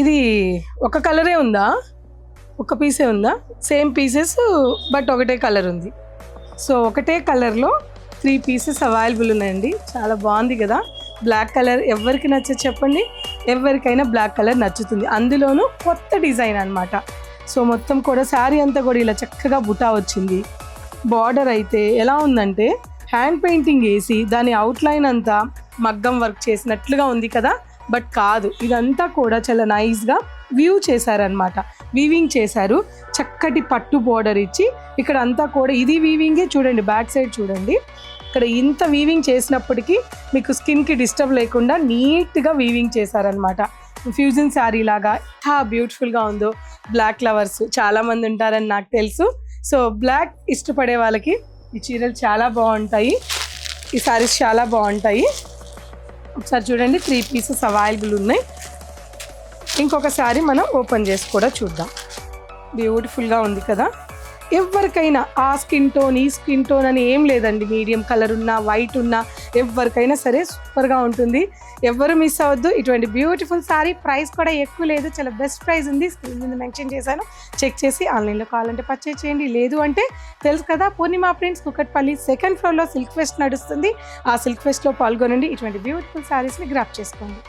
ఇది ఒక కలరే ఉందా? ఒక పీసే ఉందా? సేమ్ పీసెస్ బట్ ఒకటే కలర్ ఉంది. సో ఒకటే కలర్లో 3 పీసెస్ అవైలబుల్ ఉన్నాయండి. చాలా బాగుంది కదా. బ్లాక్ కలర్ ఎవరికి నచ్చదు చెప్పండి? ఎవరికైనా బ్లాక్ కలర్ నచ్చుతుంది. అందులోనూ కొత్త డిజైన్ అనమాట. సో మొత్తం కూడా శారీ అంతా కూడా ఇలా చక్కగా బుటా వచ్చింది. బార్డర్ అయితే ఎలా ఉందంటే హ్యాండ్ పెయింటింగ్ వేసి దాని అవుట్లైన్ అంతా మగ్గం వర్క్ చేసినట్లుగా ఉంది కదా. బట్ కాదు, ఇదంతా కూడా చాలా నైస్గా వ్యూ చేశారనమాట. వీవింగ్ చేశారు. చక్కటి పట్టు బోర్డర్ ఇచ్చి ఇక్కడ అంతా కూడా ఇది వీవింగే. చూడండి బ్యాక్ సైడ్ చూడండి, ఇక్కడ ఇంత వీవింగ్ చేసినప్పటికీ మీకు స్కిన్కి డిస్టర్బ్ లేకుండా నీట్గా వీవింగ్ చేశారనమాట. ఫ్యూజన్ శారీ లాగా ఎంత బ్యూటిఫుల్గా ఉందో. బ్లాక్ లవర్స్ చాలామంది ఉంటారని నాకు తెలుసు. సో బ్లాక్ ఇష్టపడే వాళ్ళకి ఈ చీరలు చాలా బాగుంటాయి. ఈ శారీస్ చాలా బాగుంటాయి. ఒకసారి చూడండి 3 పీసెస్ అవైలబుల్ ఉన్నాయి. ఇంకొక శారీ మనం ఓపెన్ చేసి కూడా చూద్దాం. బ్యూటిఫుల్గా ఉంది కదా. ఎవరికైనా ఆ స్కిన్ టోన్ ఈ స్కిన్ టోన్ అని ఏం లేదండి. మీడియం కలర్ ఉన్నా వైట్ ఉన్నా ఎవరికైనా సరే సూపర్గా ఉంటుంది. ఎవరు మిస్ అవ్వద్దు. ఇటువంటి బ్యూటిఫుల్ శారీ. ప్రైస్ కూడా ఎక్కువ లేదు, చాలా బెస్ట్ ప్రైస్ ఉంది. స్క్రీన్ మీద మెన్షన్ చేశాను, చెక్ చేసి ఆన్లైన్లో కావాలంటే పర్చేజ్ చేయండి. లేదు అంటే తెలుసు కదా, పూర్ణిమ ప్రింట్స్ కుకట్పల్లి 2nd ఫ్లోర్లో సిల్క్ ఫెస్ట్ నడుస్తుంది. ఆ సిల్క్ ఫెస్ట్లో పాల్గొనండి. ఇటువంటి బ్యూటిఫుల్ శారీస్ని గ్రాప్ చేసుకోండి.